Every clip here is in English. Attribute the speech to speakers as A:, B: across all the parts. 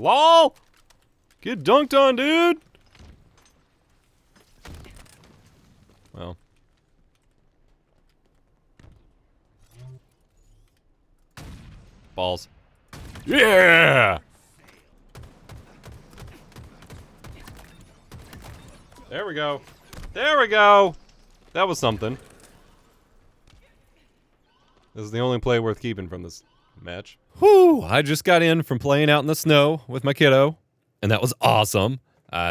A: LOL! Get dunked on, dude! Well. Balls. Yeah! There we go. There we go! That was something. This is the only play worth keeping from this match. Whew! I just got in from playing out in the snow with my kiddo, and that was awesome.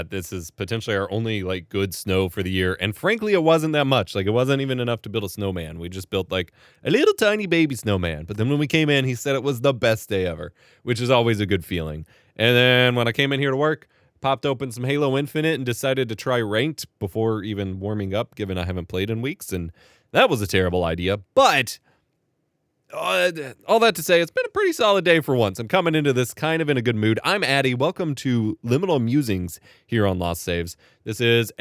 A: This is potentially our only, like, good snow for the year, and frankly, it wasn't that much. Like, it wasn't even enough to build a snowman. We just built, like, a little tiny baby snowman. But then when we came in, he said it was the best day ever, which is always a good feeling. And then when I came in here to work, popped open some Halo Infinite and decided to try ranked before even warming up, given I haven't played in weeks, and that was a terrible idea. But all that to say, it's been a pretty solid day for once. I'm coming into this kind of in a good mood. I'm Addy. Welcome to Liminal Musings here on Lost Saves. This is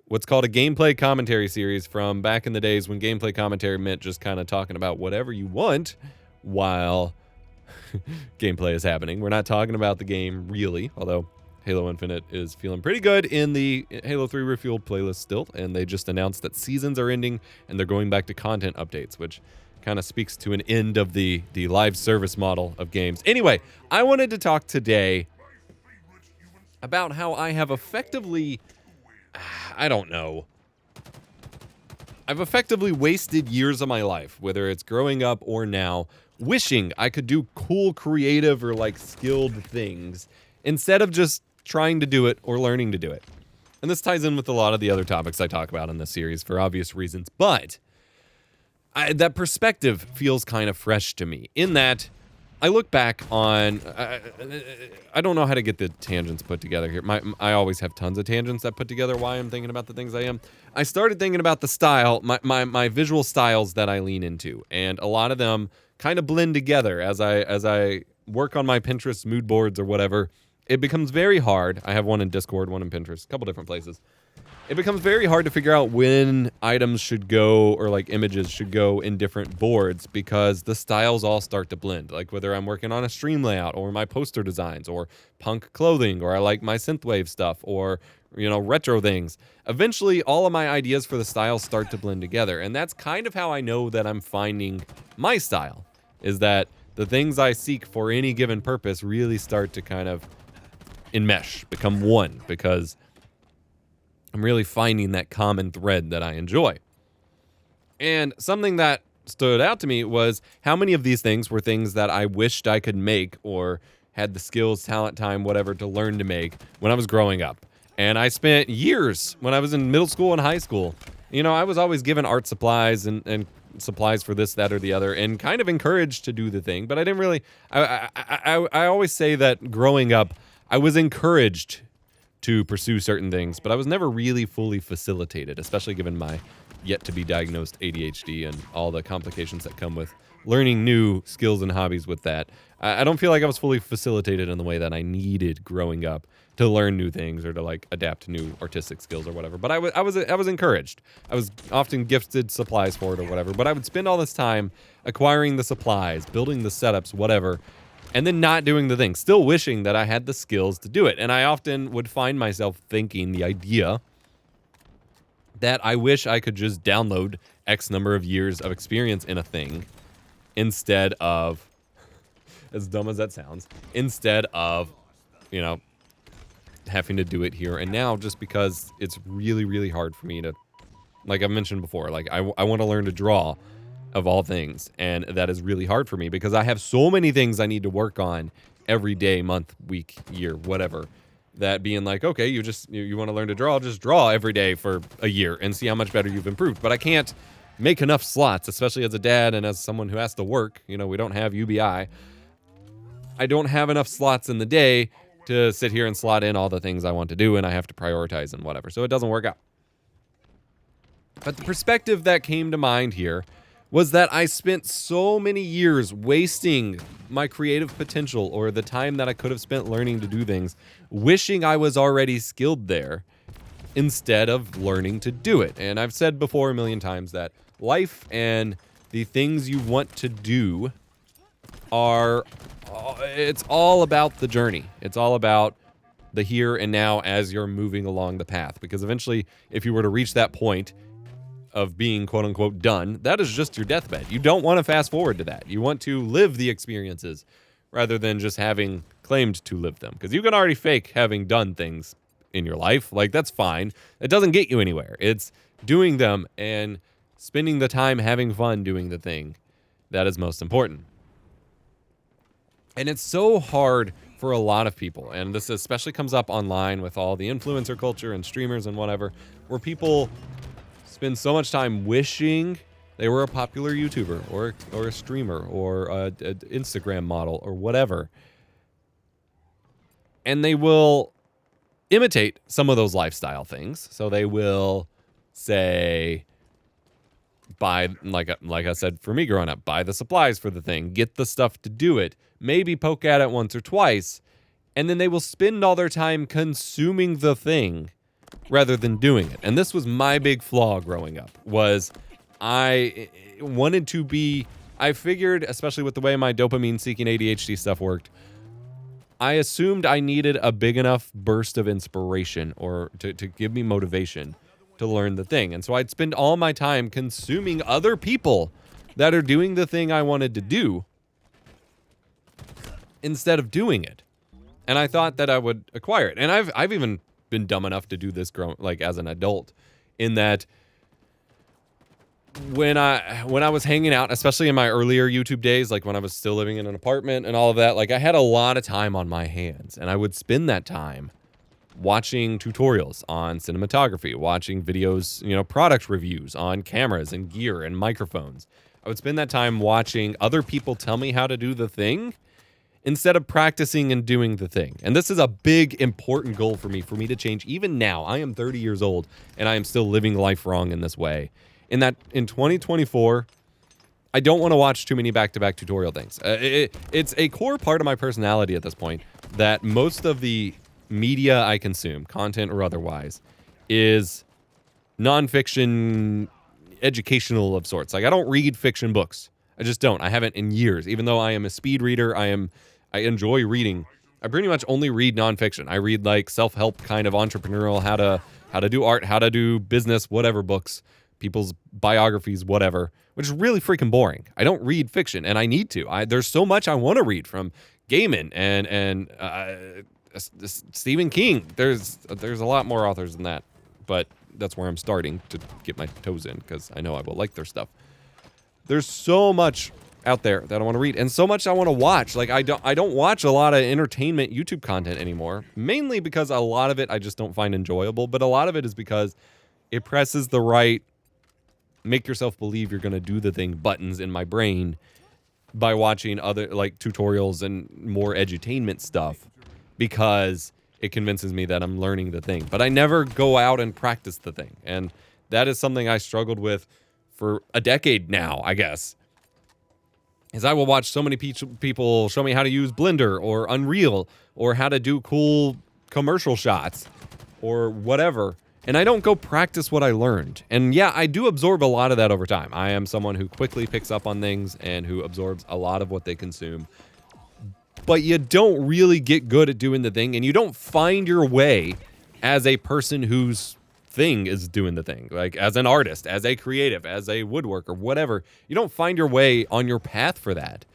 A: what's called a gameplay commentary series from back in the days when gameplay commentary meant just kind of talking about whatever you want while gameplay is happening. We're not talking about the game really, although Halo Infinite is feeling pretty good in the Halo 3 Refueled playlist still, and they just announced that seasons are ending and they're going back to content updates, which kind of speaks to an end of the live service model of games. Anyway, I wanted to talk today about how I have effectively, I've effectively wasted years of my life, whether it's growing up or now, wishing I could do cool, creative, or like skilled things instead of just trying to do it or learning to do it. And this ties in with a lot of the other topics I talk about in this series for obvious reasons, but that perspective feels kind of fresh to me in that I look back on, I don't know how to get the tangents put together here. I always have tons of tangents that put together why I'm thinking about the things I am. I started thinking about the style, my visual styles that I lean into, and a lot of them kind of blend together as I work on my Pinterest mood boards or whatever. It becomes very hard. I have one in Discord, one in Pinterest, a couple different places. It becomes very hard to figure out when items should go or like images should go in different boards because the styles all start to blend. Like whether I'm working on a stream layout or my poster designs or punk clothing or I like my synthwave stuff or, you know, retro things. Eventually, all of my ideas for the styles start to blend together. And that's kind of how I know that I'm finding my style, is that the things I seek for any given purpose really start to kind of enmesh, become one, because I'm really finding that common thread that I enjoy. And something that stood out to me was how many of these things were things that I wished I could make or had the skills, talent, time, whatever to learn to make when I was growing up. And I spent years when I was in middle school and high school. You know, I was always given art supplies and supplies for this, that, or the other, and kind of encouraged to do the thing. But I didn't really, I always say that growing up, I was encouraged to pursue certain things, but I was never really fully facilitated, especially given my yet-to-be-diagnosed ADHD and all the complications that come with learning new skills and hobbies with that. I don't feel like I was fully facilitated in the way that I needed growing up to learn new things or to like adapt to new artistic skills or whatever. But I was encouraged. I was often gifted supplies for it or whatever, but I would spend all this time acquiring the supplies, building the setups, whatever, and then not doing the thing, still wishing that I had the skills to do it. And I often would find myself thinking the idea that I wish I could just download X number of years of experience in a thing instead of, as dumb as that sounds, instead of, you know, having to do it here and now, just because it's really, really hard for me to, like I've mentioned before, like I want to learn to draw, of all things, and that is really hard for me because I have so many things I need to work on every day, month, week, year, whatever, that being like, okay, you want to learn to draw, just draw every day for a year and see how much better you've improved. But I can't make enough slots, especially as a dad and as someone who has to work. You know, we don't have UBI. I don't have enough slots in the day to sit here and slot in all the things I want to do, and I have to prioritize and whatever, so it doesn't work out. But the perspective that came to mind here was that I spent so many years wasting my creative potential or the time that I could have spent learning to do things, wishing I was already skilled there instead of learning to do it. And I've said before a million times that life and the things you want to do are, it's all about the journey. It's all about the here and now as you're moving along the path. Because eventually, if you were to reach that point of being quote unquote done, that is just your deathbed. You don't want to fast forward to that. You want to live the experiences rather than just having claimed to live them. Because you can already fake having done things in your life. Like, that's fine. It doesn't get you anywhere. It's doing them and spending the time having fun doing the thing that is most important. And it's so hard for a lot of people, and this especially comes up online with all the influencer culture and streamers and whatever, where people spend so much time wishing they were a popular YouTuber or a streamer or an Instagram model or whatever. And they will imitate some of those lifestyle things. So they will say, buy, like I said, for me growing up, buy the supplies for the thing, get the stuff to do it, maybe poke at it once or twice, and then they will spend all their time consuming the thing rather than doing it. And this was my big flaw growing up, was I wanted to be, I figured, especially with the way my dopamine-seeking ADHD stuff worked, I assumed I needed a big enough burst of inspiration or to give me motivation to learn the thing. And so I'd spend all my time consuming other people that are doing the thing I wanted to do instead of doing it. And I thought that I would acquire it. And I've even been dumb enough to do this as an adult, in that when I was hanging out, especially in my earlier YouTube days, like when I was still living in an apartment and all of that, like I had a lot of time on my hands, and I would spend that time watching tutorials on cinematography, watching videos, product reviews on cameras and gear and microphones. I would spend that time watching other people tell me how to do the thing instead of practicing and doing the thing. And this is a big, important goal for me to change. Even now, I am 30 years old, and I am still living life wrong in this way. In that, in 2024, I don't want to watch too many back-to-back tutorial things. It's a core part of my personality at this point that most of the media I consume, content or otherwise, is nonfiction, educational of sorts. Like, I don't read fiction books. I just don't. I haven't in years. Even though I am a speed reader, I enjoy reading. I pretty much only read nonfiction. I read like self-help kind of entrepreneurial, how to do art, how to do business, whatever books, people's biographies, whatever, which is really freaking boring. I don't read fiction, and I need to. There's so much I want to read, from Gaiman and Stephen King. There's a lot more authors than that, but that's where I'm starting to get my toes in, because I know I will like their stuff. There's so much out there that I want to read, and so much I want to watch. Like, I don't watch a lot of entertainment YouTube content anymore, mainly because a lot of it I just don't find enjoyable, but a lot of it is because it presses the right make yourself believe you're going to do the thing buttons in my brain by watching other like tutorials and more edutainment stuff, because it convinces me that I'm learning the thing. But I never go out and practice the thing. And that is something I struggled with for a decade now, I guess. Is I will watch so many people show me how to use Blender or Unreal or how to do cool commercial shots or whatever, and I don't go practice what I learned. And yeah, I do absorb a lot of that over time. I am someone who quickly picks up on things and who absorbs a lot of what they consume. But you don't really get good at doing the thing, and you don't find your way as a person whose thing is doing the thing. Like, as an artist, as a creative, as a woodworker, whatever. You don't find your way on your path for that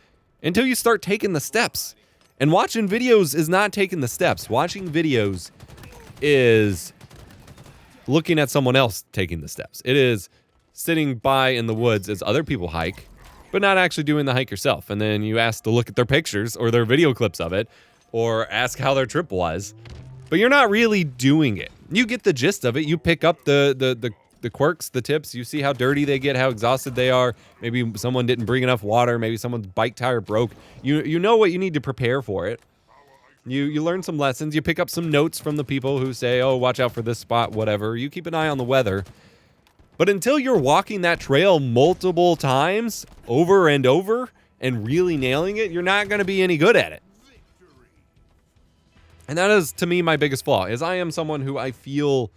A: until you start taking the steps. And watching videos is not taking the steps. Watching videos is looking at someone else taking the steps. It is sitting by in the woods as other people hike, but not actually doing the hike yourself. And then you ask to look at their pictures or their video clips of it, or ask how their trip was, but you're not really doing it. You get the gist of it. You pick up the quirks, the tips. You see how dirty they get, how exhausted they are. Maybe someone didn't bring enough water. Maybe someone's bike tire broke. You know what you need to prepare for it. You learn some lessons. You pick up some notes from the people who say, oh, watch out for this spot, whatever. You keep an eye on the weather. But until you're walking that trail multiple times, over and over, and really nailing it, you're not going to be any good at it. And that is, to me, my biggest flaw, is I am someone who I feel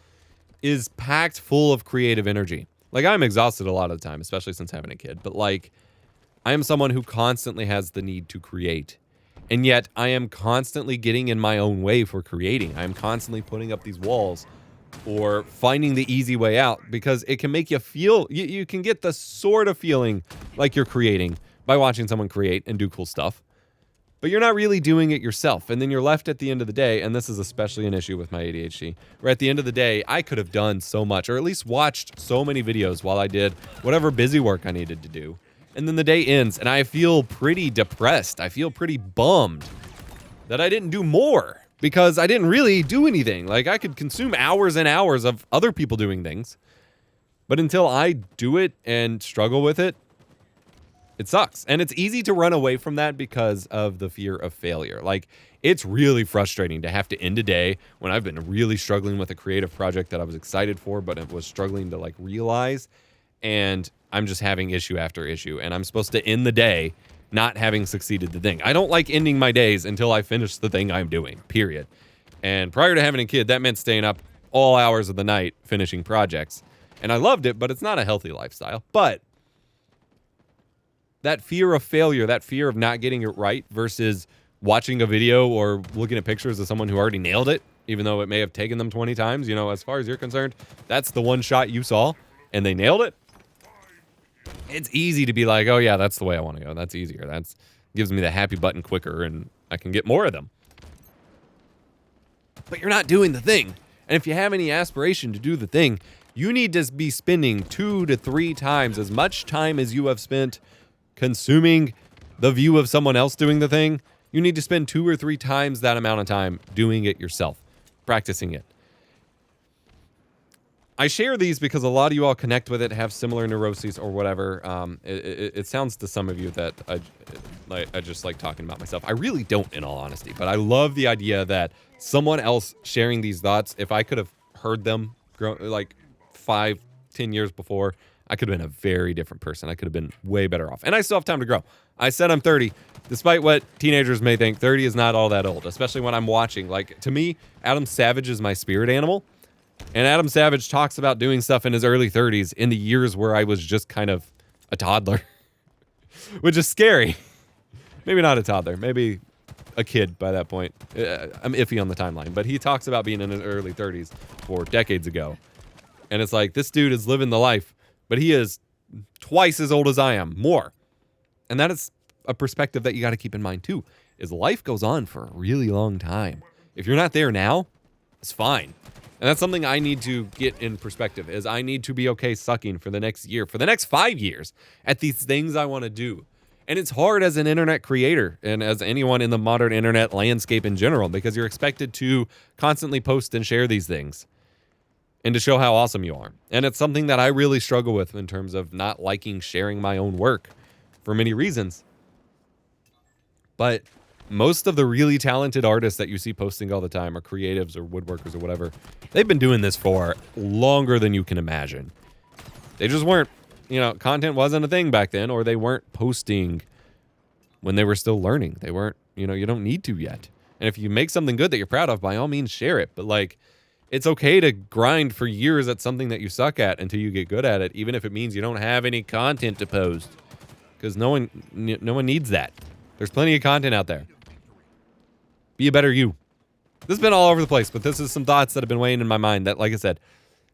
A: is packed full of creative energy. Like, I'm exhausted a lot of the time, especially since having a kid. But, like, I am someone who constantly has the need to create. And yet I am constantly getting in my own way for creating. I am constantly putting up these walls or finding the easy way out because it can make you feel, you can get the sort of feeling like you're creating by watching someone create and do cool stuff. But you're not really doing it yourself. And then you're left at the end of the day, and this is especially an issue with my ADHD, where at the end of the day, I could have done so much, or at least watched so many videos while I did whatever busy work I needed to do. And then the day ends, and I feel pretty depressed. I feel pretty bummed that I didn't do more, because I didn't really do anything. Like, I could consume hours and hours of other people doing things, but until I do it and struggle with it, it sucks. And it's easy to run away from that because of the fear of failure. Like, it's really frustrating to have to end a day when I've been really struggling with a creative project that I was excited for, but it was struggling to like realize. And I'm just having issue after issue. And I'm supposed to end the day not having succeeded the thing. I don't like ending my days until I finish the thing I'm doing, period. And prior to having a kid, that meant staying up all hours of the night finishing projects. And I loved it, but it's not a healthy lifestyle. But that fear of failure, that fear of not getting it right versus watching a video or looking at pictures of someone who already nailed it, even though it may have taken them 20 times, you know, as far as you're concerned, that's the one shot you saw and they nailed it. It's easy to be like, oh yeah, that's the way I want to go. That's easier. That's gives me the happy button quicker and I can get more of them. But you're not doing the thing. And if you have any aspiration to do the thing, you need to be spending 2 to 3 times as much time as you have spent consuming the view of someone else doing the thing. You need to spend 2 or 3 times that amount of time doing it yourself, practicing it. I share these because a lot of you all connect with it, have similar neuroses or whatever. It sounds to some of you that I just like talking about myself. I really don't, in all honesty, but I love the idea that someone else sharing these thoughts, if I could have heard them like 5-10 years before, I could have been a very different person. I could have been way better off. And I still have time to grow. I said I'm 30. Despite what teenagers may think, 30 is not all that old, especially when I'm watching. Like, to me, Adam Savage is my spirit animal. And Adam Savage talks about doing stuff in his early 30s in the years where I was just kind of a toddler, which is scary. Maybe not a toddler, maybe a kid by that point. I'm iffy on the timeline, but he talks about being in his early 30s 4 decades ago. And it's like, this dude is living the life, but he is twice as old as I am, more. And that is a perspective that you got to keep in mind too, is life goes on for a really long time. If you're not there now, it's fine. And that's something I need to get in perspective, is I need to be okay sucking for the next year, for the next 5 years at these things I want to do. And it's hard as an internet creator and as anyone in the modern internet landscape in general, because you're expected to constantly post and share these things and to show how awesome you are. And it's something that I really struggle with in terms of not liking sharing my own work for many reasons. But most of the really talented artists that you see posting all the time, or creatives or woodworkers or whatever, they've been doing this for longer than you can imagine. They just weren't, content wasn't a thing back then, or they weren't posting when they were still learning. They weren't, you don't need to yet. And if you make something good that you're proud of, by all means share it. But like, it's okay to grind for years at something that you suck at until you get good at it, even if it means you don't have any content to post, because no one needs that. There's plenty of content out there. Be a better you. This has been all over the place, but this is some thoughts that have been weighing in my mind that, like I said,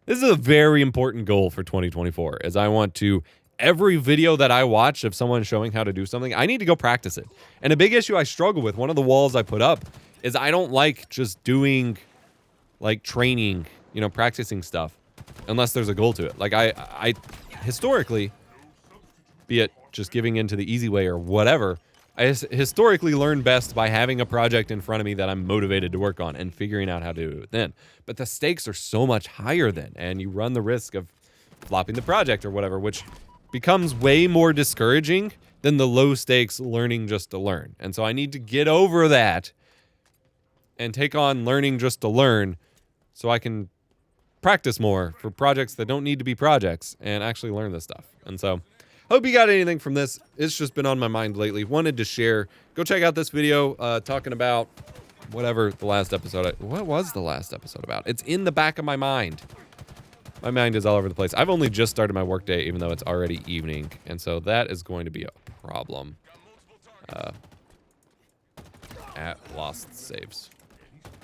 A: this is a very important goal for 2024, as I want to, every video that I watch of someone showing how to do something, I need to go practice it. And a big issue I struggle with, one of the walls I put up, is I don't like just doing, like, training, practicing stuff, unless there's a goal to it. Like, I historically, be it just giving into the easy way or whatever, I historically learn best by having a project in front of me that I'm motivated to work on and figuring out how to do it then. But the stakes are so much higher then, and you run the risk of flopping the project or whatever, which becomes way more discouraging than the low stakes learning just to learn. And so I need to get over that and take on learning just to learn so I can practice more for projects that don't need to be projects and actually learn this stuff. And so hope you got anything from this. It's just been on my mind lately. Wanted to share. Go check out this video talking about whatever the last episode. What was the last episode about? It's in the back of my mind. My mind is all over the place. I've only just started my workday, even though it's already evening, and so that is going to be a problem. At lost saves.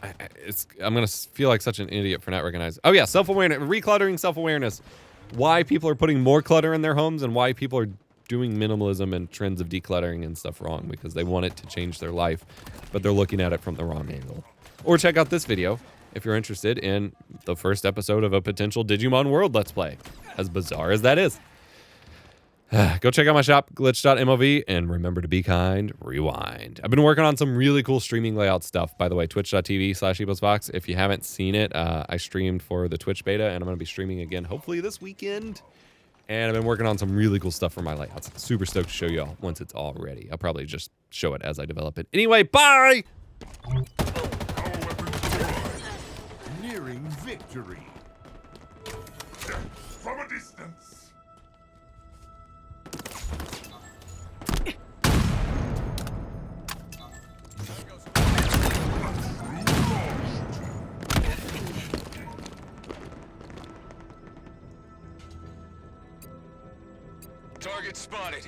A: I'm gonna feel like such an idiot for not recognizing. Oh yeah, self-awareness, recluttering, self-awareness. Why people are putting more clutter in their homes and why people are doing minimalism and trends of decluttering and stuff wrong because they want it to change their life, but they're looking at it from the wrong angle. Or check out this video if you're interested in the first episode of a potential Digimon World Let's Play, as bizarre as that is. Go check out my shop, glitch.mov, and remember to be kind, rewind. I've been working on some really cool streaming layout stuff, by the way, twitch.tv/eposvox. If you haven't seen it, I streamed for the Twitch beta, and I'm going to be streaming again, hopefully this weekend. And I've been working on some really cool stuff for my layouts. Super stoked to show y'all once it's all ready. I'll probably just show it as I develop it. Anyway, bye!
B: Nearing victory. From a distance.
C: Target spotted.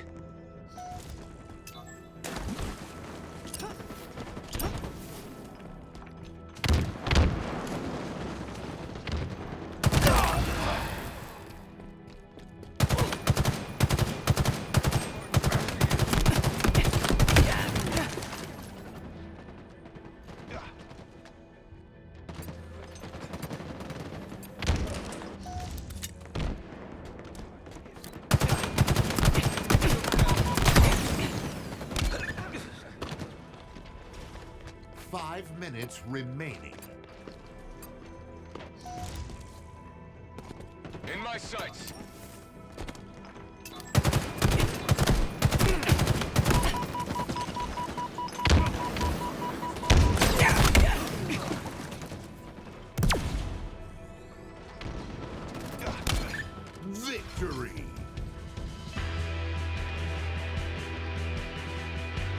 B: Minutes remaining.
C: In my sights.
B: Victory.